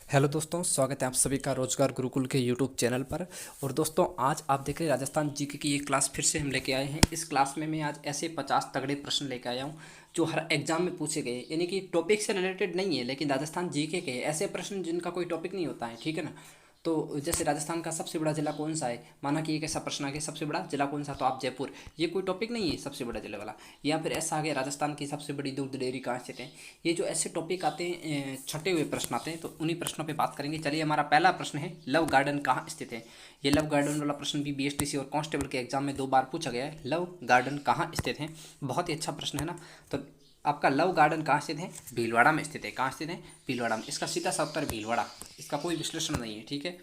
Hello दोस्तों, स्वागत है आप सभी का रोजगार गुरुकुल के यूट्यूब चैनल पर। और दोस्तों, आज आप देख रहे हैं राजस्थान जीके की ये क्लास फिर से हम लेके आए हैं। इस क्लास में मैं आज ऐसे 50 तगड़े प्रश्न लेके आया हूँ जो हर एग्जाम में पूछे गए, यानी कि टॉपिक से रिलेटेड नहीं है लेकिन राजस्थान जीके के ऐसे प्रश्न जिनका कोई टॉपिक नहीं होता है, ठीक है ना। तो जैसे राजस्थान का सबसे बड़ा जिला कौन सा है, माना कि एक ऐसा प्रश्न आ गया सबसे बड़ा जिला कौन सा, तो आप जयपुर, ये कोई टॉपिक नहीं है सबसे बड़ा जिला वाला। या फिर ऐसा आ गया राजस्थान की सबसे बड़ी दूध डेयरी कहाँ स्थित है। ये जो ऐसे टॉपिक आते हैं, छटे हुए प्रश्न आते हैं, तो उन्हीं प्रश्नों पे बात करेंगे। चलिए, हमारा पहला प्रश्न है, लव गार्डन कहाँ स्थित है। ये लव गार्डन वाला प्रश्न भी बीएसटीसी और कांस्टेबल के एग्जाम में 2 बार पूछा गया है। लव गार्डन कहाँ स्थित है, बहुत ही अच्छा प्रश्न है ना। तो आपका लव गार्डन कहाँ स्थित है, भीलवाड़ा में स्थित है। कहाँ स्थित है, भीलवाड़ा में। इसका सीधा सा उत्तर भीलवाड़ा, इसका कोई विश्लेषण नहीं है, ठीक है।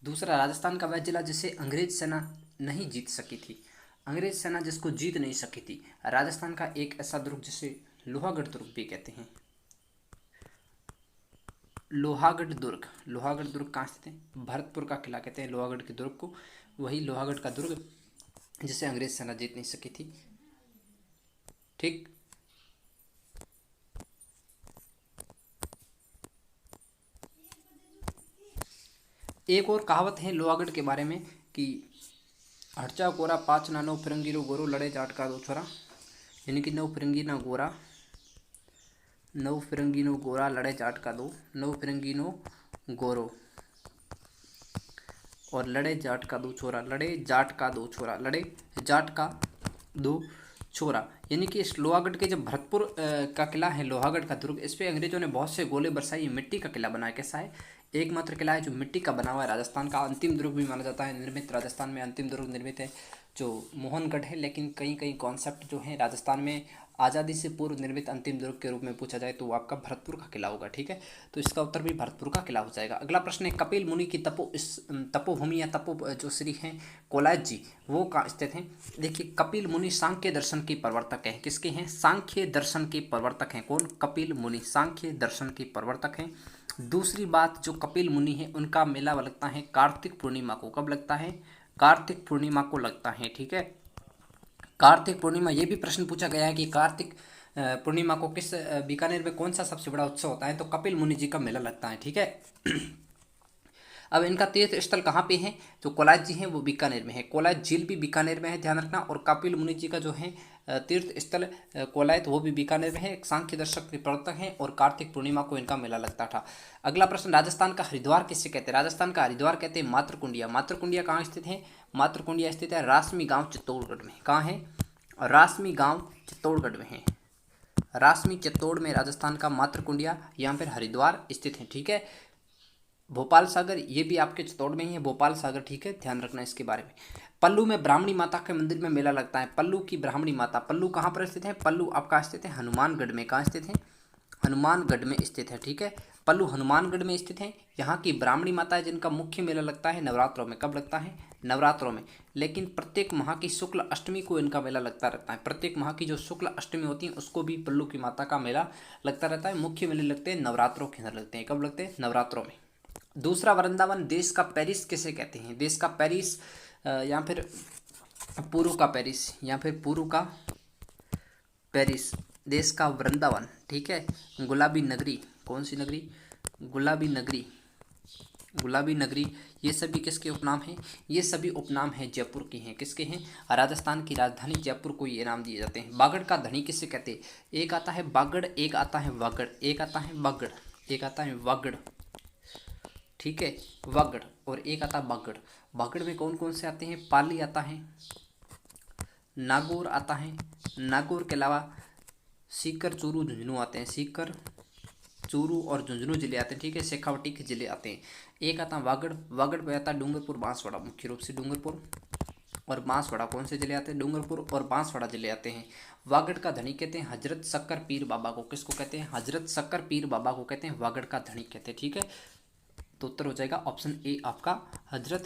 दूसरा, राजस्थान का वह जिला जिसे अंग्रेज सेना नहीं जीत सकी थी। अंग्रेज सेना जिसको जीत नहीं सकी थी, राजस्थान का एक ऐसा दुर्ग जिसे लोहागढ़ दुर्ग भी कहते हैं। लोहागढ़ दुर्ग, लोहागढ़ दुर्ग कहाँ स्थित है, भरतपुर का किला कहते हैं लोहागढ़ के दुर्ग को। वही लोहागढ़ का दुर्ग जिसे अंग्रेज सेना जीत नहीं सकी थी, ठीक। एक और कहावत है लोहागढ़ के बारे में कि हटचा गोरा पाँच ना नौ फिरंगी रो गोरो लड़े जाट का दो छोरा, यानी कि नौ फिरंगी ना गोरा, नौ फिरंगी नो गोरा लड़े जाट का दो, नौ फिरंगी नो गोरो और लड़े जाट का दो छोरा, लड़े जाट का दो छोरा, लड़े जाट का दो छोरा। यानी कि इस लोहागढ़ के जब भरतपुर का किला है, लोहागढ़ का दुर्ग, इस पे अंग्रेजों ने बहुत से गोले बरसाए। ये मिट्टी का किला बना है। कैसा है, एकमात्र किला है जो मिट्टी का बना हुआ है। राजस्थान का अंतिम दुर्ग भी माना जाता है निर्मित, राजस्थान में अंतिम दुर्ग निर्मित है जो मोहनगढ़ है। लेकिन कई कई कॉन्सेप्ट जो है राजस्थान में आज़ादी से पूर्व निर्मित अंतिम दुर्ग के रूप में पूछा जाए तो वो आपका भरतपुर का किला होगा, ठीक है। तो इसका उत्तर भी भरतपुर का किला हो जाएगा। अगला प्रश्न है, कपिल मुनि की तपोभूमि या तपो जो श्री हैं कोलायत जी, वो कहाँ स्थित हैं। देखिए, कपिल मुनि सांख्य दर्शन के प्रवर्तक हैं। किसके हैं, सांख्य दर्शन के प्रवर्तक हैं। कौन, कपिल मुनि सांख्य दर्शन के प्रवर्तक हैं। दूसरी बात, जो कपिल मुनि है उनका मेला लगता है कार्तिक पूर्णिमा को। कब लगता है, कार्तिक पूर्णिमा को लगता है, ठीक है। कार्तिक पूर्णिमा, ये भी प्रश्न पूछा गया है कि कार्तिक पूर्णिमा को किस बीकानेर में कौन सा सबसे बड़ा उत्सव होता है, तो कपिल मुनि जी का मेला लगता है, ठीक है। अब इनका तीर्थ स्थल कहाँ पे है, जो कोलायत जी हैं वो बीकानेर में है। कोलायत झील भी बीकानेर में है, ध्यान रखना। और कपिल मुनि जी का जो है तीर्थ स्थल कोलायत, वो भी बीकानेर में है। एक सांख्य दर्शक के प्रवर्तक हैं और कार्तिक पूर्णिमा को इनका मेला लगता था। अगला प्रश्न, राजस्थान का हरिद्वार किससे कहते हैं। राजस्थान का हरिद्वार कहते हैं मातृकुंडिया। मातृकुंडिया कहाँ स्थित है, मातृकुंडिया स्थित है रासमी गांव चित्तौड़गढ़ में। कहाँ है, रासमी गांव चित्तौड़गढ़ में है। रासमी चित्तौड़ में राजस्थान का मातृकुंडिया, यहाँ पर हरिद्वार स्थित है, ठीक है। भोपाल सागर, ये भी आपके चित्तौड़ में ही है भोपाल सागर, ठीक है, ध्यान रखना इसके बारे में। पल्लू में ब्राह्मणी माता के मंदिर में मेला लगता है। पल्लू की ब्राह्मणी माता, पल्लू कहाँ पर स्थित है, पल्लू आपका स्थित है हनुमानगढ़ में। कहाँ स्थित है, हनुमानगढ़ में स्थित है, ठीक है। पल्लू हनुमानगढ़ में स्थित है। यहाँ की ब्राह्मणी माता है जिनका मुख्य मेला लगता है नवरात्रों में। कब लगता है, नवरात्रों में। लेकिन प्रत्येक माह की शुक्ल अष्टमी को इनका मेला लगता रहता है। प्रत्येक माह की जो शुक्ल अष्टमी होती है उसको भी पल्लू की माता का मेला लगता रहता है। मुख्य मेले लगते हैं नवरात्रों के अंदर लगते हैं। कब लगते हैं, नवरात्रों में। दूसरा, वृंदावन देश का पेरिस किसे कहते हैं। देश का पेरिस या फिर पुरु का पेरिस, या फिर पुरु का पेरिस, देश का वृंदावन, ठीक है। गुलाबी नगरी, कौन सी नगरी, गुलाबी नगरी, गुलाबी नगरी, ये सभी किसके उपनाम हैं, ये सभी उपनाम हैं जयपुर के हैं। किसके हैं, राजस्थान की राजधानी जयपुर को ये नाम दिए जाते हैं। बागड़ का धनी किसे कहते हैं, एक आता है बागड़, एक आता है वागड़, एक आता है बागड़, एक आता है वागड़, ठीक है, वागड़, और एक आता बागड़। बागड़ में कौन कौन से आते हैं, पाली आता है, नागौर आता है, नागौर के अलावा सीकर, चूरू, झुंझुनू आते हैं। सीकर, चूरू और झुंझुनू जिले आते हैं, ठीक है। शेखावटी के जिले आते हैं। एक आता है वागड़, वागड़ पे आता है डूंगरपुर, बांसवाड़ा, मुख्य रूप से डूंगरपुर और बांसवाड़ा। कौन से जिले आते हैं, डूंगरपुर और बांसवाड़ा जिले आते हैं। वागड़ का धनी कहते हैं हजरत शक्कर पीर बाबा को। किसको कहते हैं, हजरत शक्कर पीर बाबा को कहते हैं वागड़ का धनी कहते हैं, ठीक है। तो उत्तर हो जाएगा ऑप्शन ए आपका, हजरत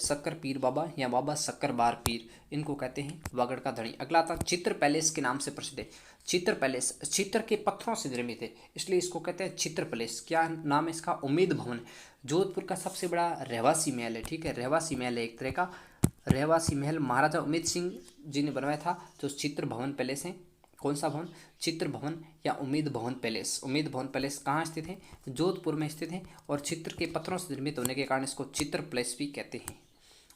शक्कर पीर बाबा या बाबा शक्कर बार पीर, इनको कहते हैं वागड़ का धनी। अगला आता चित्र पैलेस के नाम से प्रसिद्ध है। चित्र पैलेस चित्र के पत्थरों से निर्मित है, इसलिए इसको कहते हैं चित्र पैलेस। क्या नाम है इसका, उम्मीद भवन। जोधपुर का सबसे बड़ा रहवासी महल है, ठीक है, रहवासी महल है एक तरह का। रहवासी महल महाराजा उमेद सिंह जी ने बनवाया था, जो चित्र भवन पैलेस है, कौन सा भवन? चित्र भवन या उम्मीद भवन पैलेस। उम्मीद भवन पैलेस कहाँ स्थित है? जोधपुर में स्थित है और चित्र के पत्थरों से निर्मित होने के कारण इसको चित्र पैलेस भी कहते हैं।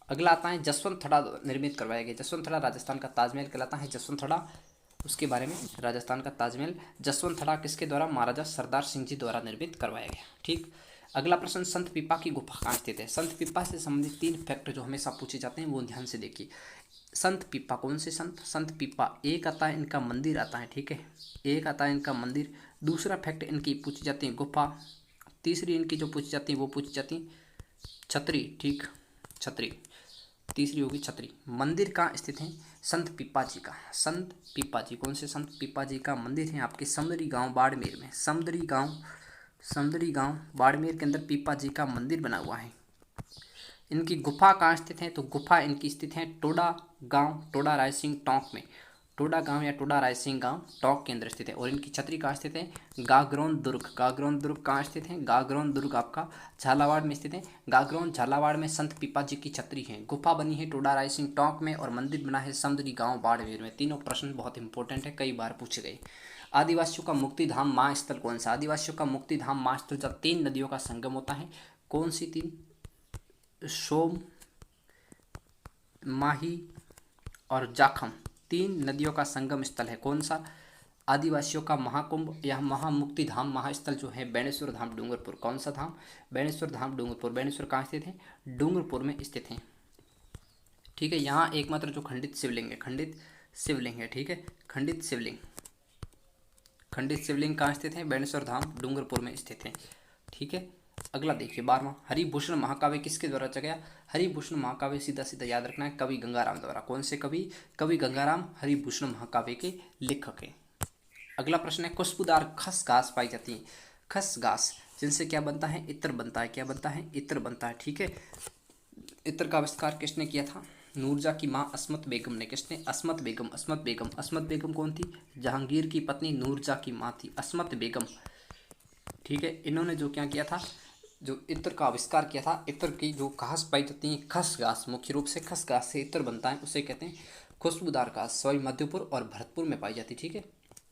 अगला आता है जसवंत थड़ा निर्मित करवाया गया। जसवंत थड़ा राजस्थान का ताजमहल कहलाता है। जसवंत थड़ा, उसके बारे में, राजस्थान का ताजमहल जसवंत थड़ा किसके द्वारा? महाराजा सरदार सिंह जी द्वारा निर्मित करवाया गया। ठीक। अगला प्रश्न, संत पीपा की गुफा कहाँ स्थित है? संत पीपा से संबंधित 3 फैक्ट जो हमेशा पूछे जाते हैं वो ध्यान से देखिए। संत पीपा कौन से संत? संत पीपा, एक आता है इनका मंदिर आता है, ठीक है, एक आता है इनका मंदिर। दूसरा फैक्ट इनकी पूछी जाती है गुफा। तीसरी इनकी जो पूछी जाती है वो पूछी जाती है छतरी, ठीक, छतरी, तीसरी होगी छतरी। मंदिर कहाँ स्थित है? संत पीपा जी का। संत पीपा जी, कौन से संत पीपा जी का मंदिर है? आपके समदरी गांव बाड़मेर में। समदरी गांव बाड़मेर के अंदर पीपा जी का मंदिर बना हुआ है। इनकी गुफा कहाँ स्थित है? तो गुफा इनकी स्थित है टोडा गांव, टोडा रायसिंह टोंक में। टोडा गांव या टोडा रायसिंह गांव टोंक के अंदर स्थित है। और इनकी छतरी कहाँ स्थित है? गागरोन दुर्ग। गागरोन दुर्ग कहाँ स्थित है? गागरोन दुर्ग आपका झालावाड़ में स्थित है। गागरोन झालावाड़ में संत पीपा जी की छतरी है। गुफा बनी है टोडा रायसिंह टोंक में और मंदिर बना है समदरी गांव बाड़मेर में। तीनों प्रश्न बहुत इंपॉर्टेंट है, कई बार पूछे गए। आदिवासियों का मुक्ति धाम माँ स्थल कौन सा? आदिवासियों का मुक्ति धाम माँ स्थल जब 3 नदियों का संगम होता है। कौन सी 3? सोम, माही और जाखम, 3 नदियों का संगम स्थल है। कौन सा? आदिवासियों का महाकुंभ या महामुक्ति धाम महास्थल जो है बेणेश्वर धाम डूंगरपुर। कौन सा धाम? बेणेश्वर धाम डूंगरपुर। बेणेश्वर कहाँ स्थित है? डूंगरपुर में स्थित है, ठीक है। यहाँ एकमात्र जो खंडित शिवलिंग है, खंडित शिवलिंग है, ठीक है, खंडित शिवलिंग। खंडित शिवलिंग कहाँ स्थित है? बेणेश्वर धाम डूंगरपुर में स्थित है, ठीक है। अगला देखिए 12वां, हरिभूषण महाकाव्य किसके द्वारा रचा गया? हरिभूषण महाकाव्य सीधा सीधा याद रखना है, कवि गंगाराम द्वारा। कौन से कवि? कवि गंगाराम हरिभूषण महाकाव्य के लेखक हैं। अगला प्रश्न है, खुशबूदार खस घास पाई जाती है। खस घास जिनसे क्या बनता है? इत्र बनता है। क्या बनता है? इत्र बनता है, ठीक है। इत्र का आविष्कार किसने किया था? नूरजहाँ की माँ अस्मत बेगम ने। किसने? अस्मत बेगम। अस्मत बेगम, अस्मत बेगम कौन थी? जहांगीर की पत्नी नूरजहाँ की माँ थी अस्मत बेगम, ठीक है। इन्होंने जो क्या किया था, जो इत्र का आविष्कार किया था। इत्र की जो घास पाई जाती है, खस घास, मुख्य रूप से खस घास से इत्र बनता है, उसे कहते हैं खुशबूदार घास। सवाई माधोपुर और भरतपुर में पाई जाती है, ठीक है।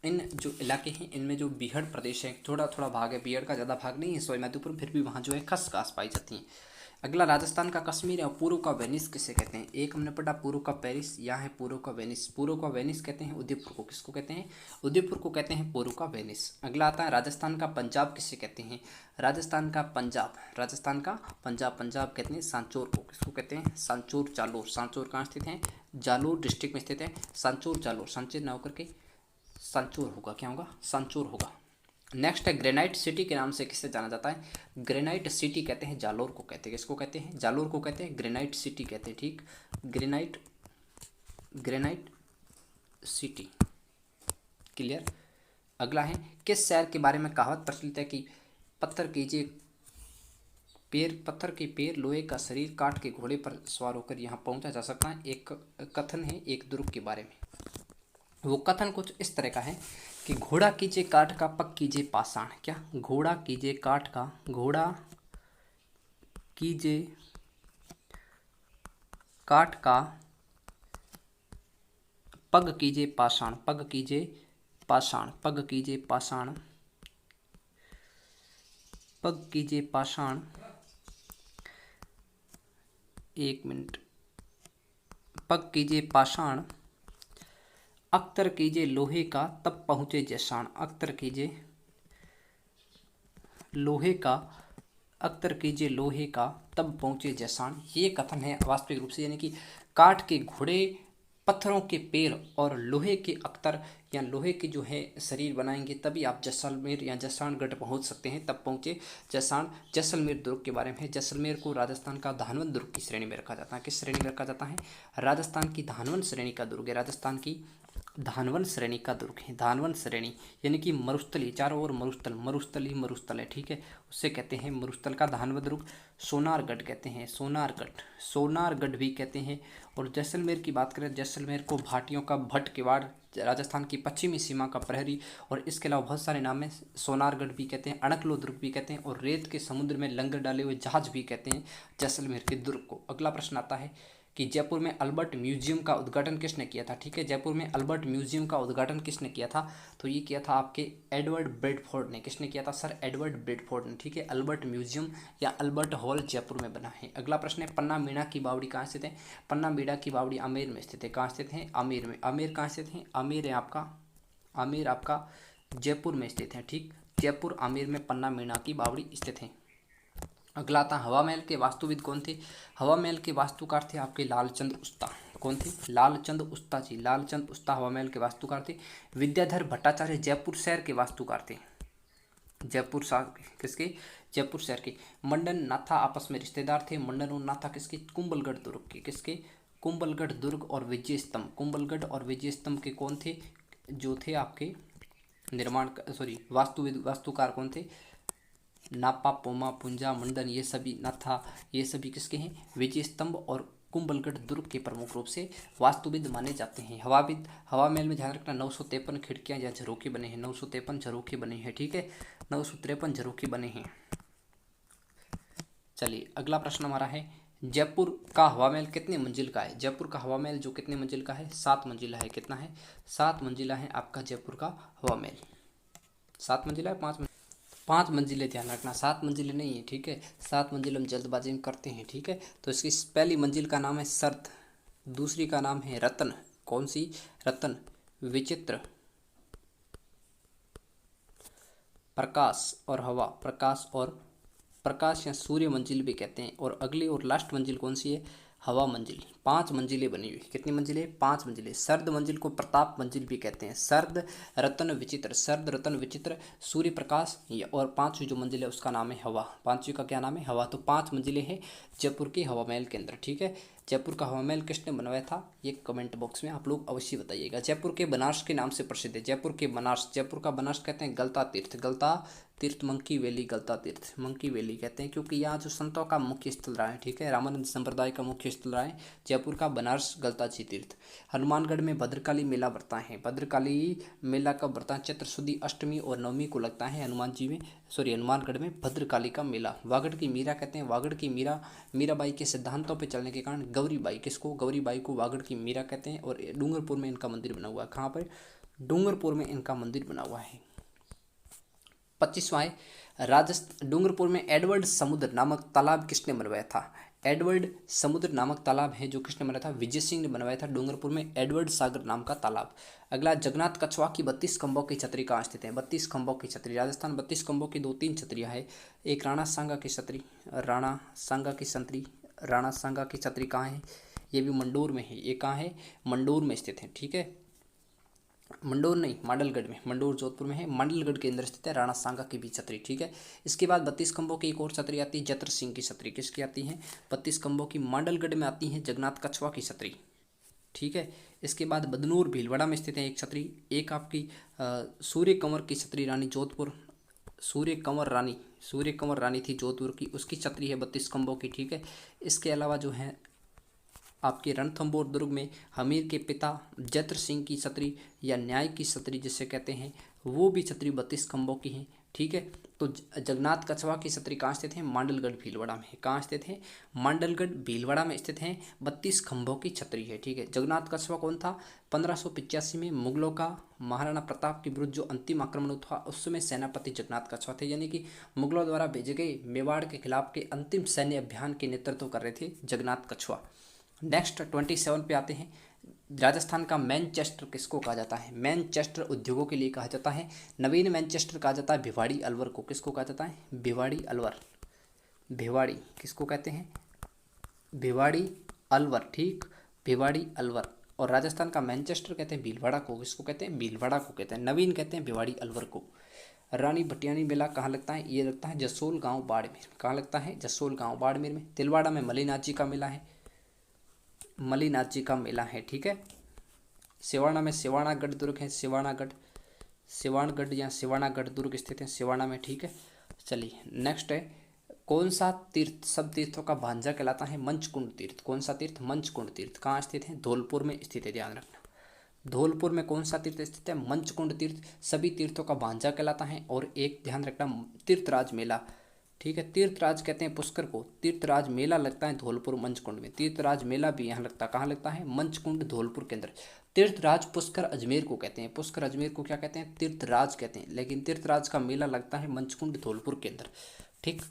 इन जो इलाके हैं इनमें जो बीहड़ प्रदेश है, थोड़ा थोड़ा भाग है, बीहड़ का ज़्यादा भाग नहीं है सवाई माधोपुर, फिर भी वहाँ जो है खस घास पाई जाती है। अगला, राजस्थान का कश्मीर है, पूर्व का वेनिस किसे कहते हैं? एक हमने पढ़ा पूर्व का पेरिस, यहाँ है पूर्व का वेनिस। पूर्व का वेनिस कहते हैं उदयपुर को। किसको कहते हैं? उदयपुर को कहते हैं पूर्व का वेनिस। अगला आता है, राजस्थान का पंजाब किसे कहते हैं? राजस्थान का पंजाब, राजस्थान का पंजाब, पंजाब कहते हैं सांचौर को। किसको कहते हैं? सांचौर, जालोर। सांचौर कहाँ स्थित है? जालोर डिस्ट्रिक्ट में स्थित है। सांचौर जालोर, संचय ना होकर के सांचौर होगा, क्या होगा? सांचौर होगा। नेक्स्ट है, ग्रेनाइट सिटी के नाम से किसे जाना जाता है? ग्रेनाइट सिटी कहते हैं जालोर को कहते हैं। किसको कहते हैं? जालोर को कहते हैं ग्रेनाइट सिटी कहते हैं, ठीक। Granite, granite city, clear. अगला है, किस शहर के बारे में कहावत प्रचलित है कि पत्थर कीजिए पैर, पत्थर के पैर, लोहे का शरीर, काट के घोड़े पर सवार होकर यहाँ पहुँचा जा सकता है। एक कथन है एक दुर्ग के बारे में। वो कथन कुछ इस तरह का है कि घोड़ा कीजिए काठ का, पग कीजिए पाषाण। क्या? घोड़ा कीजिए काठ का, घोड़ा कीजिए काठ का, पग कीजिए पाषाण, पग कीजिए पाषाण, पग कीजिए पाषाण, पग कीजिए पाषाण। 1 मिनट। पग कीजिए पाषाण, अख्तर कीजिए लोहे का, तब पहुँचे जैसाण। अख्तर कीजिए लोहे का, अख्तर कीजिए लोहे का, तब पहुँचे जैसाण। ये कथन है वास्तविक रूप से, यानी कि काठ के घोड़े, पत्थरों के पैर और लोहे के अख्तर या लोहे के जो है शरीर बनाएंगे तभी आप जैसलमेर या जैसाणगढ़ पहुंच सकते हैं। तब पहुंचे जैसाण। जैसलमेर दुर्ग के बारे में है। जैसलमेर को राजस्थान का धानवंत दुर्ग की श्रेणी में रखा जाता है। किस श्रेणी में रखा जाता है? राजस्थान की धानवंत श्रेणी का दुर्ग है। राजस्थान की धानवन श्रेणी का दुर्ग है। धानवन श्रेणी यानी कि मरुस्थली, चारों ओर मरुस्थल, मरुस्थल ही मरुस्थल है, ठीक है, उससे कहते हैं मरुस्थल का धानवन दुर्ग। सोनारगढ़ कहते हैं, सोनारगढ़, सोनारगढ़ भी कहते हैं। और जैसलमेर की बात करें, जैसलमेर को भाटियों का भट्ट किवाड़, राजस्थान की पश्चिमी सीमा का प्रहरी, और इसके अलावा बहुत सारे नाम है। सोनारगढ़ भी कहते हैं, अणकलो दुर्ग भी कहते हैं, और रेत के समुद्र में लंगर डाले हुए जहाज भी कहते हैं जैसलमेर के दुर्ग को। अगला प्रश्न आता है कि जयपुर में अल्बर्ट म्यूजियम का उद्घाटन किसने किया था। ठीक है, जयपुर में अल्बर्ट म्यूजियम का उद्घाटन किसने किया था, तो ये किया था आपके एडवर्ड ब्रेडफोर्ड ने। किसने किया था सर, एडवर्ड ब्रेडफोर्ड ने। ठीक है, अल्बर्ट म्यूजियम या अल्बर्ट हॉल जयपुर में बना है। अगला प्रश्न है, पन्ना मीणा की बावड़ी कहाँ स्थित है। पन्ना मीणा की बावड़ी आमेर में स्थित है। कहाँ स्थित है, आमेर में। आमेर कहाँ स्थित है, आमेर है आपका, आमेर आपका जयपुर में स्थित है। ठीक, जयपुर आमेर में पन्ना मीणा की बावड़ी स्थित है। अगला आता हवा महल के वास्तुविद कौन थे। हवा महल के वास्तुकार थे आपके लालचंद उस्ता। कौन थे, लालचंद उस्ता जी, लालचंद उस्ता हवा महल के वास्तुकार थे। विद्याधर भट्टाचार्य जयपुर शहर के वास्तुकार थे। जयपुर किसके, जयपुर शहर के। मंडन नाथा आपस में रिश्तेदार थे। मंडन और नाथा किसके, कुंभलगढ़ दुर्ग के। किसके, कुंभलगढ़ दुर्ग और विजय स्तंभ, कुंभलगढ़ और विजय स्तंभ के कौन थे, जो थे आपके निर्माण सॉरी वास्तुविद, वास्तुकार कौन थे, नापा पोमा पुंजा मंडन, ये सभी नाथा, ये सभी किसके हैं, विजय स्तंभ और कुंभलगढ़ दुर्ग के प्रमुख रूप से वास्तुविद माने जाते हैं। हवाविद, हवा महल में ध्यान रखना 953 खिड़कियां या झरोखे बने हैं, 953 झरोखे बने हैं। ठीक है, 953 झरोखे बने हैं। चलिए अगला प्रश्न हमारा है, जयपुर का हवा महल कितने मंजिल का है। जयपुर का हवा महल जो कितने मंजिल का है, 7 मंजिला है। कितना है, 7 मंजिला है आपका जयपुर का हवा महल। 7 मंजिला है, 5 मंजिलें, ध्यान रखना 7 मंजिलें नहीं है। ठीक है, 7 मंजिल हम जल्दबाजी में करते हैं। ठीक है, तो इसकी पहली मंजिल का नाम है शर्त, दूसरी का नाम है रतन। कौन सी, रतन, विचित्र, प्रकाश और हवा, प्रकाश और प्रकाश या सूर्य मंजिल भी कहते हैं। और अगली और लास्ट मंजिल कौन सी है, हवा मंजिल। 5 मंजिलें बनी हुई, कितनी मंजिलें, 5 मंजिलें। सर्द मंजिल को प्रताप मंजिल भी कहते हैं। सर्द रतन विचित्र, सर्द रतन विचित्र, सूर्य प्रकाश, और 5वीं जो मंजिल है उसका नाम है हवा। 5वीं का क्या नाम है, हवा। तो 5 मंजिलें हैं जयपुर के हवा महल के अंदर। ठीक है, जयपुर का हवा महल किसने बनवाया था, ये कमेंट बॉक्स में आप लोग अवश्य बताइएगा। जयपुर के बनारस के नाम से प्रसिद्ध है। जयपुर के बनारस, जयपुर का बनारस कहते हैं गलता तीर्थ, गलता तीर्थ, मंकी वैली, गलता तीर्थ, मंकी वैली कहते हैं, क्योंकि यहाँ जो संतों का मुख्य स्थल रहा है। ठीक है, रामानंद संप्रदाय का मुख्य स्थल रहा है जयपुर का बनारस गलता जी तीर्थ। हनुमानगढ़ में भद्रकाली मेला बढ़ता है। भद्रकाली मेला कब बढ़ता है, चैत्र शुद्ध अष्टमी और नवमी को लगता है हनुमान जी में, सॉरी हनुमानगढ़ में भद्रकाली का मेला। वागड़ की मीरा कहते हैं, वागड़ की मीरा, मीराबाई के सिद्धांतों पर चलने के कारण गौरीबाई, किसको, गौरीबाई को वागड़ की मीरा कहते हैं। और डूंगरपुर में इनका मंदिर बना हुआ है। कहाँ पर, डूंगरपुर में इनका मंदिर बना हुआ है। 25वां है, राजस्थान, डूंगरपुर में एडवर्ड समुद्र नामक तालाब किसने बनवाया था। एडवर्ड समुद्र नामक तालाब है जो किसने बनाया था, विजय सिंह ने बनवाया था डूंगरपुर में एडवर्ड सागर नाम का तालाब। अगला, जगन्नाथ कछवा की 32 खंभों की छतरी कहाँ स्थित है। 32 खंभों की छतरी, राजस्थान 32 खंभों की 2-3 छतरियाँ है। एक राणा सांगा की छतरी, राणा सांगा की छतरी, राणा सांगा की छतरी कहाँ है, ये भी मंडोर में है। ये कहाँ है, मंडोर में स्थित है। ठीक है, मंडोर नहीं, मांडलगढ़ में, मंडोर जोधपुर में है, मांडलगढ़ के अंदर स्थित है राणा सांगा की भी छतरी। ठीक है, इसके बाद 32 खंभों की एक और छतरी आती है, जत्र सिंह की छतरी। किसकी आती है, 32 खंभों की मांडलगढ़ में आती है जगन्नाथ कछवा की छतरी। ठीक है, इसके बाद बदनूर भीलवाड़ा में स्थित है एक छतरी। एक आपकी सूर्य कंवर की छतरी, रानी जोधपुर, सूर्य कंवर रानी थी जोधपुर की, उसकी छतरी है 32 खंभों की। ठीक है, इसके अलावा जो है आपके रणथंभौर दुर्ग में हमीर के पिता जत्र सिंह की छतरी या न्याय की छतरी जिसे कहते हैं, वो भी छतरी 32 खंभों की है। ठीक है, तो जगन्नाथ कछवा की छतरी कहाँ स्थित है, मांडलगढ़ भीलवाड़ा में। कहाँ स्थित है, मांडलगढ़ भीलवाड़ा में स्थित है, 32 खंभों की छतरी है। ठीक है, जगन्नाथ कछवा कौन था, 1585 में मुगलों का महाराणा प्रताप के विरुद्ध जो अंतिम आक्रमण हुआ उस समय सेनापति जगन्नाथ कछवा थे, यानी कि मुगलों द्वारा भेजे गए मेवाड़ के खिलाफ के अंतिम सैन्य अभियान के नेतृत्व कर रहे थे जगन्नाथ कछवा। नेक्स्ट 27 पे आते हैं, राजस्थान का मैनचेस्टर किसको कहा जाता है, मैनचेस्टर उद्योगों के लिए कहा जाता है। नवीन मैनचेस्टर कहा जाता है भिवाड़ी अलवर को। किसको कहा जाता है, भिवाड़ी अलवर, भिवाड़ी किसको कहते हैं, भिवाड़ी अलवर। ठीक, भिवाड़ी अलवर। और राजस्थान का मैनचेस्टर कहते हैं भीलवाड़ा को। किसको कहते हैं, भीलवाड़ा को कहते हैं। नवीन कहते हैं भिवाड़ी अलवर को। रानी भटियानी मेला कहाँ लगता है, ये लगता है जसोल गाँव बाड़मेर। कहाँ लगता है, जसोल गाँव बाड़मेर में। तिलवाड़ा में मलिनाथ जी का मेला है, मलिनाथ जी का मेला है। ठीक है, सिवाना में सिवानागढ़ दुर्ग है, सिवानगढ़ या सिवानागढ़ दुर्ग स्थित है सिवाना में। ठीक है, चलिए नेक्स्ट है, कौन सा तीर्थ सब तीर्थों का भांजा कहलाता है, मंचकुंड तीर्थ। कौन सा तीर्थ, मंचकुंड तीर्थ। कहाँ स्थित है, धौलपुर में स्थित है, ध्यान रखना। धौलपुर में कौन सा तीर्थ स्थित है, मंचकुंड तीर्थ, सभी तीर्थों का भांजा कहलाता है। और एक ध्यान रखना, तीर्थराज मेला ठीक है। तीर्थराज कहते हैं पुष्कर को। तीर्थराज मेला लगता है धौलपुर मंचकुंड में। तीर्थराज मेला भी यहाँ लगता है, कहाँ लगता है? मंचकुंड धौलपुर के अंदर। तीर्थराज पुष्कर अजमेर को कहते हैं। पुष्कर अजमेर को क्या कहते हैं? तीर्थराज कहते हैं। लेकिन तीर्थराज का मेला लगता है मंचकुंड धौलपुर के अंदर। ठीक,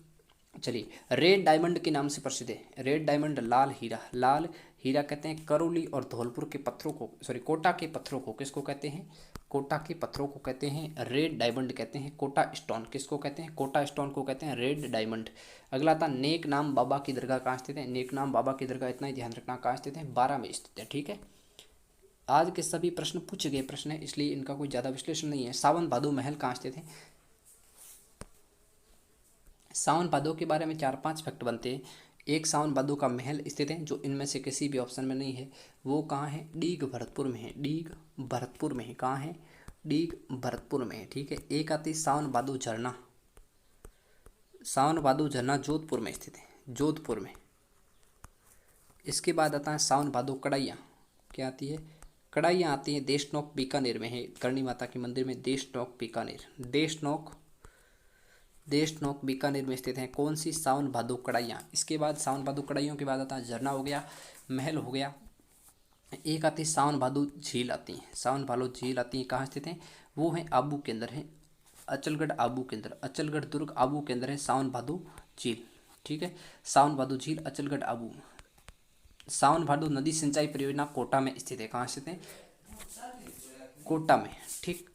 चलिए। रेड डायमंड के नाम से प्रसिद्ध है। रेड डायमंड लाल हीरा। लाल हीरा कहते हैं करौली और धौलपुर के पत्थरों को, सॉरी कोटा के पत्थरों को किसको कहते हैं? कोटा के पत्थरों को कहते हैं रेड डायमंड कहते हैं। कोटा स्टोन किसको कहते हैं? कोटा स्टोन को कहते हैं रेड डायमंड। अगला था नेक नाम बाबा की दरगाह कहाँ स्थित है? नेक नाम बाबा की दरगाह, इतना ही ध्यान रखना, कहाँ स्थित है? 12 में स्थित है। ठीक है। आज के सभी प्रश्न पूछे गए प्रश्न है, इसलिए इनका कोई ज़्यादा विश्लेषण नहीं है। सावन भादो महल कहाँ स्थित है? सावन भादो के बारे में 4-5 फैक्ट बनते हैं। एक, सावन भादो का महल स्थित है, जो इनमें से किसी भी ऑप्शन में नहीं है। वो कहाँ है? डीग भरतपुर में है। डीग भरतपुर में है। कहाँ है? डीग भरतपुर में है। ठीक है। एक आती सावन भादो झरना। सावन भादो झरना जोधपुर में स्थित है। जोधपुर में। इसके बाद आता है सावन भादो कड़ाइयाँ। क्या आती है? कड़ाइयाँ आती हैं देशनोक बीकानेर में है। करणी माता के मंदिर में देशनोक बीकानेर। देशनोक बीकानेर में स्थित है। कौन सी? सावन भादो कड़ाइयाँ। इसके बाद सावन भादो कड़ाइयों के बाद आता है झरना हो गया, महल हो गया। एक आती है सावन भादो झील आती है। सावन भादो झील आती है, कहाँ स्थित है? वो है आबू के अंदर है। अचलगढ़ आबू के अंदर। अचलगढ़ दुर्ग आबू के अंदर है सावन भादो झील। ठीक है। सावन भादो झील अचलगढ़ आबू। सावन भादो नदी सिंचाई परियोजना कोटा में स्थित है। कहाँ स्थित है? कोटा में। ठीक।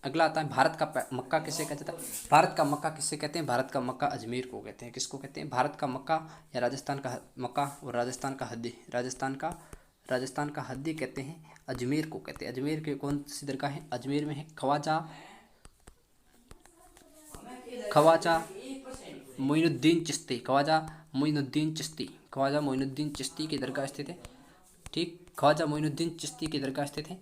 अगला आता है भारत का मक्का किसे कहते हैं? भारत का मक्का किसे कहते हैं? भारत का मक्का अजमेर को कहते हैं। किसको कहते हैं? भारत का मक्का या राजस्थान का मक्का और राजस्थान का हद्दी। राजस्थान का हद्दी कहते हैं अजमेर को कहते हैं। अजमेर के कौन सी दरगाह है? अजमेर में है ख्वाजा मोइनुद्दीन चिश्ती। ख्वाजा मोइनुद्दीन चिश्ती की दरगाह स्थित है। ठीक। ख्वाजा मोइनुद्दीन चिश्ती की दरगाह स्थित है।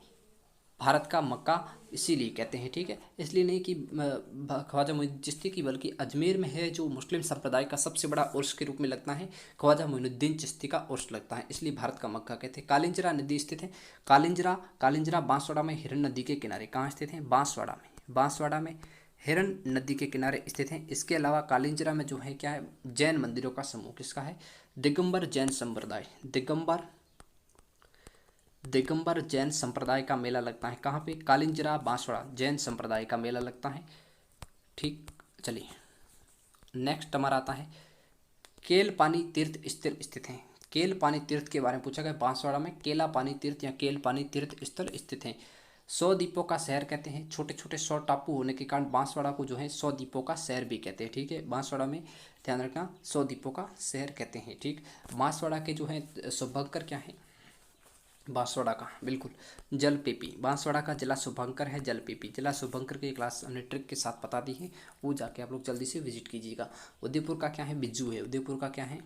भारत का मक्का इसीलिए कहते हैं। ठीक है। इसलिए नहीं कि ख्वाजा मोइनुद्दीन चिश्ती की, बल्कि अजमेर में है जो मुस्लिम संप्रदाय का सबसे बड़ा उर्स के रूप में लगता है, ख्वाजा मोइनुद्दीन चिश्ती का उर्स लगता है, इसलिए भारत का मक्का कहते हैं। कालिंजरा नदी स्थित है। कालिंजरा बांसवाड़ा में हिरन नदी के किनारे। कहाँ स्थित है? बांसवाड़ा में हिरन नदी के किनारे स्थित है। इसके अलावा कालिंजरा में जो है क्या है? जैन मंदिरों का समूह। किसका है? दिगंबर जैन संप्रदाय। दिगंबर जैन संप्रदाय का मेला लगता है। कहाँ पे? कालिंजरा बांसवाड़ा जैन संप्रदाय का मेला लगता है। ठीक। चलिए, नेक्स्ट हमारा आता है केलपानी तीर्थ स्थल स्थित है। केलपानी तीर्थ के बारे में पूछा गया। बांसवाड़ा में केलापानी तीर्थ या केलपानी तीर्थ स्थल स्थित है। 100 द्वीपों का शहर कहते हैं। छोटे छोटे 100 टापू होने के कारण बांसवाड़ा को जो है 100 द्वीपों का शहर भी कहते हैं। ठीक है। बांसवाड़ा में ध्यान रखना 100 द्वीपों का शहर कहते हैं। ठीक। बांसवाड़ा के जो है शुभंकर क्या है? बांसवाड़ा का बिल्कुल जलपेपी। बांसवाड़ा का जिला शुभंकर है जलपेपी। जिला शुभंकर की क्लास हमने ट्रिक के साथ बता दी है, वो जाके आप लोग जल्दी से विजिट कीजिएगा। उदयपुर का क्या है? बिज्जू है। उदयपुर का क्या है?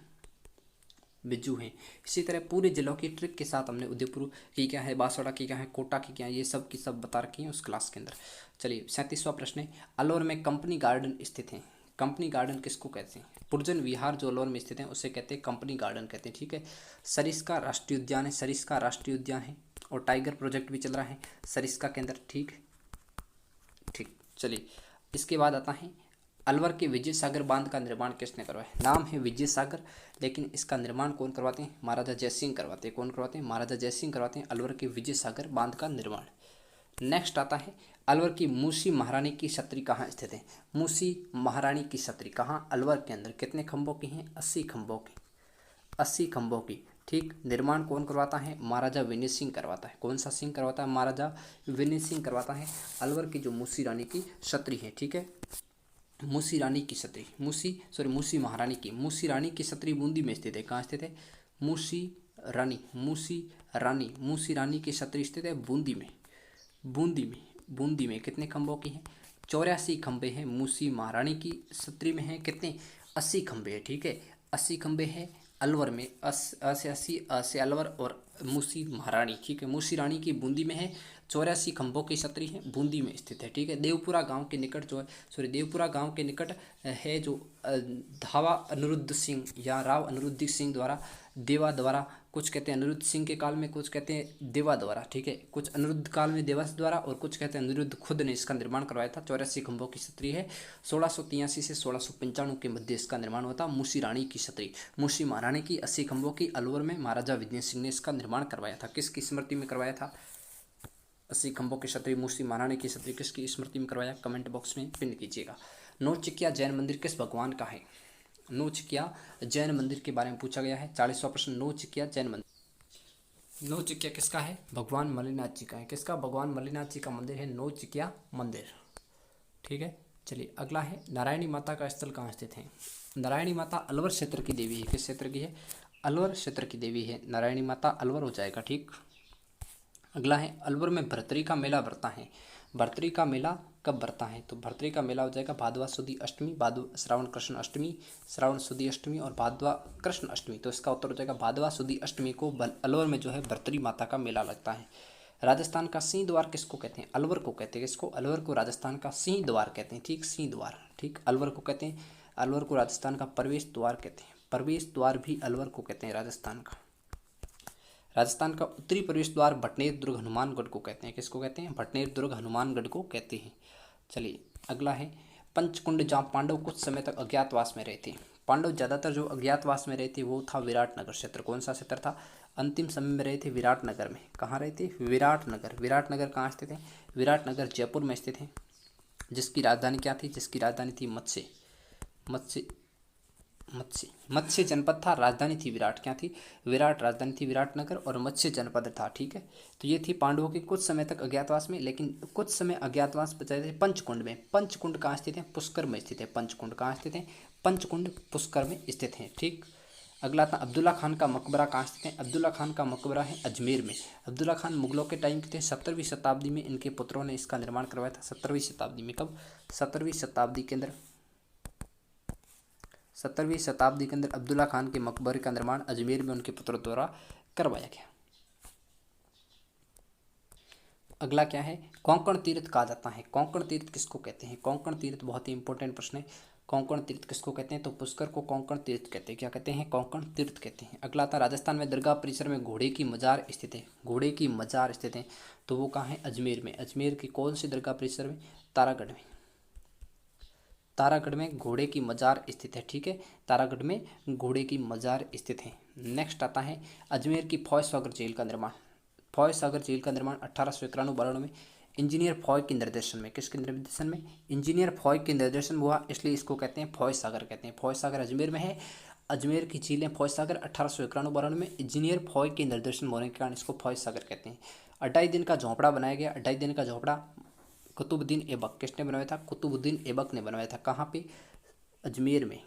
बिज्जू है। इसी तरह पूरे जिलों की ट्रिक के साथ हमने उदयपुर की क्या है, बांसवाड़ा की क्या है, कोटा की क्या है, ये सब की सब बता रखी है उस क्लास के अंदर। चलिए 37वां प्रश्न है, अलवर में कंपनी गार्डन स्थित है। कंपनी गार्डन किसको कहते हैं? पुरजन विहार जो अलवर में स्थित है उसे कहते हैं कंपनी गार्डन कहते हैं। ठीक है। सरिस्का राष्ट्रीय उद्यान है। सरिस्का राष्ट्रीय उद्यान है और टाइगर प्रोजेक्ट भी चल रहा है सरिस्का के अंदर। ठीक। चलिए इसके बाद आता है अलवर के विजय सागर बांध का निर्माण किसने करवाया? नाम है विजय सागर, लेकिन इसका निर्माण कौन करवाते हैं? महाराजा जयसिंह करवाते हैं। कौन करवाते हैं? महाराजा जयसिंह करवाते हैं अलवर के विजय सागर बांध का निर्माण। नेक्स्ट आता है अलवर की मूसी महारानी की छतरी कहाँ स्थित है? मूसी महारानी की छतरी कहाँ? अलवर के अंदर। कितने खंभों की हैं? 80 खंभों की। 80 खंभों की। ठीक। निर्माण कौन करवाता है? महाराजा विनय सिंह करवाता है। कौन सा सिंह करवाता है? महाराजा विनय सिंह करवाता है अलवर की जो मूसी रानी की छतरी है। ठीक है। मूसी रानी की छतरी, मूसी महारानी की, मूसी रानी की छतरी बूंदी में स्थित है। कहाँ स्थित है? मूसी रानी की छतरी स्थित है बूंदी में। कितने खंभों की हैं? 84 खंभे हैं मूसी महारानी की छतरी में है। कितने? 80 खंभे हैं। ठीक है। 80 खंभे हैं अलवर में। 80 से अलवर और मूसी महारानी। ठीक है। मूसी रानी की बूंदी में है। 84 खंभों की छतरी है, बूंदी में स्थित है। ठीक है। देवपुरा गांव के निकट जो है, देवपुरा गांव के निकट है जो धावा अनिरुद्ध सिंह या राव अनिरुद्ध सिंह द्वारा देवा द्वारा, कुछ कहते हैं अनिरुद्ध सिंह के काल में, कुछ कहते हैं देवा द्वारा, ठीक है। कुछ अनिरुद्ध काल में देवा द्वारा और कुछ कहते हैं अनिरुद्ध खुद ने इसका निर्माण करवाया था। 84 खंभों की छतरी है। 1683 से 1695 के मध्य इसका निर्माण हुआ था। मूसी रानी की छतरी, मूसी महारानी की 80 खंभों की अलवर में महाराजा विजय सिंह ने इसका निर्माण करवाया था। किसकी स्मृति में करवाया था? 80 खंभों की छतरी मूसी महारानी की छतरी किसकी स्मृति में करवाया? कमेंट बॉक्स में पिन कीजिएगा। नौचकिया जैन मंदिर किस भगवान का है? नौचकिया जैन मंदिर के बारे में पूछा गया है। 40वां प्रश्न, नौचकिया जैन मंदिर, नौचकिया किसका है? भगवान मल्लिनाथ जी का है। किसका? भगवान मल्लिनाथ जी का मंदिर है नौचकिया मंदिर, ठीक है। चलिए अगला है, नारायणी माता का स्थल कहाँ स्थित है? नारायणी माता अलवर क्षेत्र की देवी है। किस क्षेत्र की है? अलवर क्षेत्र की देवी है नारायणी माता, अलवर हो जाएगा, ठीक। अगला है, अलवर में भर्तरी का मेला बरता है। भर्तरी का मेला कब बरता है? तो भर्तरी का मेला हो जाएगा भादवा सुदी अष्टमी, भादवा श्रावण कृष्ण अष्टमी, श्रावण सुदी अष्टमी और भादवा कृष्ण अष्टमी। तो इसका उत्तर हो जाएगा भादवा सुदी अष्टमी को अलवर में जो है भर्तरी माता का मेला लगता है। राजस्थान का सिंह द्वार किसको कहते हैं? अलवर को कहते हैं। किसको? अलवर को राजस्थान का सिंह द्वार कहते हैं, ठीक, सिंह द्वार, ठीक। अलवर को कहते हैं, अलवर को राजस्थान का प्रवेश द्वार कहते हैं। प्रवेश द्वार भी अलवर को कहते हैं राजस्थान का। राजस्थान का उत्तरी प्रवेश द्वार भटनेर दुर्ग हनुमानगढ़ को कहते हैं। किसको कहते हैं? भटनेर दुर्ग हनुमानगढ़ को कहते हैं। चलिए अगला है, पंचकुंड जहाँ पांडव कुछ समय तक अज्ञातवास में रहे थे। पांडव ज्यादातर जो अज्ञातवास में रहे थे वो था विराटनगर क्षेत्र। कौन सा क्षेत्र था? अंतिम समय में रहे थे विराटनगर में। कहाँ रहे थे? विराटनगर। विराटनगर कहाँ स्थित है? विराटनगर जयपुर में स्थित है। जिसकी राजधानी क्या थी? जिसकी राजधानी थी मत्स्य, मत्स्य मत्स्य मत्स्य जनपद था। राजधानी थी विराट। क्या थी? विराट। राजधानी थी विराटनगर और मत्स्य जनपद था, ठीक है। तो ये थी पांडवों के कुछ समय तक अज्ञातवास में, लेकिन कुछ समय अज्ञातवास बचाए थे पंचकुंड में। पंचकुंड कहाँ स्थित है? पुष्कर में स्थित है। पंचकुंड कहाँ स्थित है? पंचकुंड पुष्कर में स्थित है, ठीक। अगला था, अब्दुल्ला खान का मकबरा कहाँ स्थित है? अब्दुल्ला खान का मकबरा है अजमेर में। अब्दुल्ला खान मुगलों के टाइम के थे। 17वीं शताब्दी में इनके पुत्रों ने इसका निर्माण करवाया था। 17वीं शताब्दी में। कब? 17वीं शताब्दी के अंदर, 17वीं शताब्दी के अंदर अब्दुल्ला खान के मकबरे का निर्माण अजमेर में उनके पुत्रों द्वारा करवाया गया। अगला क्या है? कोंकण तीर्थ कहा जाता है। कोंकण तीर्थ किसको कहते हैं? कोंकण तीर्थ बहुत ही इंपॉर्टेंट प्रश्न है। कोंकण तीर्थ किसको कहते हैं? तो पुष्कर को कोंकण तीर्थ कहते हैं। क्या कहते हैं? कोंकण तीर्थ कहते हैं। अगला था, राजस्थान में दरगाह परिसर में घोड़े की मजार स्थित है। घोड़े की मजार स्थित है, तो वो कहाँ है? अजमेर में। अजमेर की कौन सी दरगाह परिसर में? तारागढ़ में। तारागढ़ में घोड़े की मजार स्थित है, ठीक है। तारागढ़ में घोड़े की मजार स्थित है। नेक्स्ट आता है, अजमेर की फौज सागर जेल का निर्माण। फौज सागर जेल का निर्माण 1891 में इंजीनियर फॉय के निर्देशन में। किसके निर्देशन में? इंजीनियर फॉय के निर्देशन में हुआ, इसलिए इसको कहते हैं फौज सागर कहते हैं। फौज सागर अजमेर में है। अजमेर की झील है फौज सागर। 1891 में इंजीनियर फॉय के निर्देशन होने के कारण इसको फौज सागर कहते हैं। 2.5 दिन का झोंपड़ा बनाया गया। 2.5 दिन का झोंपड़ा कुतुबुद्दीन ऐबक किसने बनवाया था? कुतुबुद्दीन ऐबक ने बनवाया था। कहाँ पे? अजमेर में।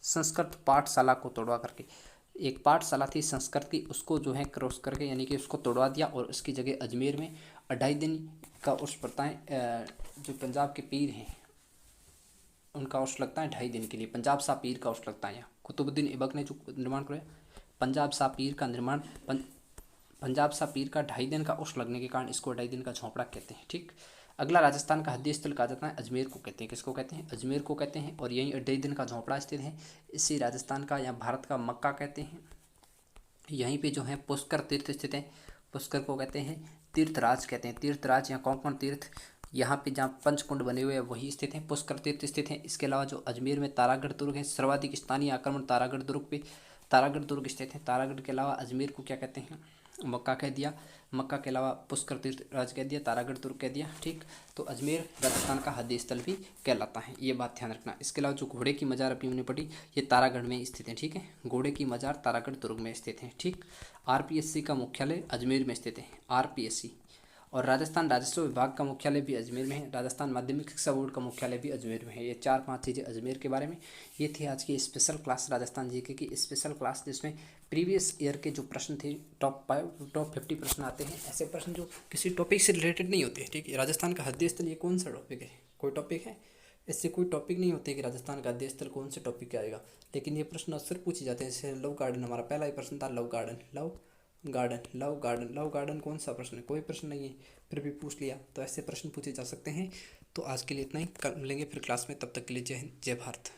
संस्कृत पाठशाला को तोड़वा करके, एक पाठशाला थी संस्कृत की, उसको जो है क्रॉस करके यानी कि उसको तोड़वा दिया और उसकी जगह अजमेर में 2.5 दिन का उर्स पड़ता है। जो पंजाब के पीर हैं उनका उर्स लगता है 2.5 दिन के लिए। पंजाब शाह पीर का उर्स लगता है यहाँ। कुतुबुद्दीन ऐबक ने जो निर्माण कराया, पंजाब शाह पीर का निर्माण, पंजाब शाह पीर का 2.5 दिन का उर्स लगने के कारण इसको 2.5 दिन का झोंपड़ा कहते हैं, ठीक। अगला, राजस्थान का हदीय स्थल कहा जाता है अजमेर को कहते हैं। किसको कहते हैं? अजमेर को कहते हैं। और यहीं 2.5 दिन का झोंपड़ा स्थित है। इसी राजस्थान का या भारत का मक्का कहते हैं। यहीं पे जो है पुष्कर तीर्थ स्थित है। पुष्कर को कहते हैं तीर्थराज कहते हैं। तीर्थराज या कोंकण तीर्थ, यहाँ पे जहाँ पंचकुंड बने हुए हैं वही स्थित है। पुष्कर तीर्थ स्थित है। इसके अलावा जो अजमेर में तारागढ़ दुर्ग है, सर्वाधिक स्थानीय आक्रमण तारागढ़ दुर्ग पे, तारागढ़ दुर्ग स्थित है। तारागढ़ के अलावा अजमेर को क्या कहते हैं? मक्का कह दिया। मक्का के अलावा पुष्कर तीर्थ राज कह दिया, तारागढ़ दुर्ग कह दिया, ठीक। तो अजमेर राजस्थान का हदीय स्थल भी कहलाता है, ये बात ध्यान रखना। इसके अलावा जो घोड़े की मजार अभी हमने पढ़ी, ये तारागढ़ में स्थित है, ठीक है। घोड़े की मजार तारागढ़ दुर्ग में स्थित है, ठीक। आरपीएससी का मुख्यालय अजमेर में स्थित है, आरपीएससी। और राजस्थान राजस्व विभाग का मुख्यालय भी अजमेर में है। राजस्थान माध्यमिक शिक्षा बोर्ड का मुख्यालय भी अजमेर में है। ये 4-5 चीज़ें अजमेर के बारे में। ये थी आज की स्पेशल क्लास, राजस्थान जीके की स्पेशल क्लास, जिसमें प्रीवियस ईयर के जो प्रश्न थे टॉप 50 प्रश्न आते हैं। ऐसे प्रश्न जो किसी टॉपिक से रिलेटेड नहीं होते, ठीक है। राजस्थान का हदीय स्थल, ये कौन सा टॉपिक है? कोई टॉपिक है? इससे कोई टॉपिक नहीं होते कि राजस्थान का हदीय स्थल कौन से टॉपिक का आएगा, लेकिन ये प्रश्न अक्सर पूछे जाते हैं। जैसे लव गार्डन, हमारा पहला ही प्रश्न था love garden, love garden, love garden, love garden कौन सा प्रश्न है? कोई प्रश्न नहीं है, फिर भी पूछ लिया। तो ऐसे प्रश्न पूछे जा सकते हैं। तो आज के लिए इतना ही, कल मिलेंगे फिर क्लास में, तब तक के लिए जय हिंद, जय भारत।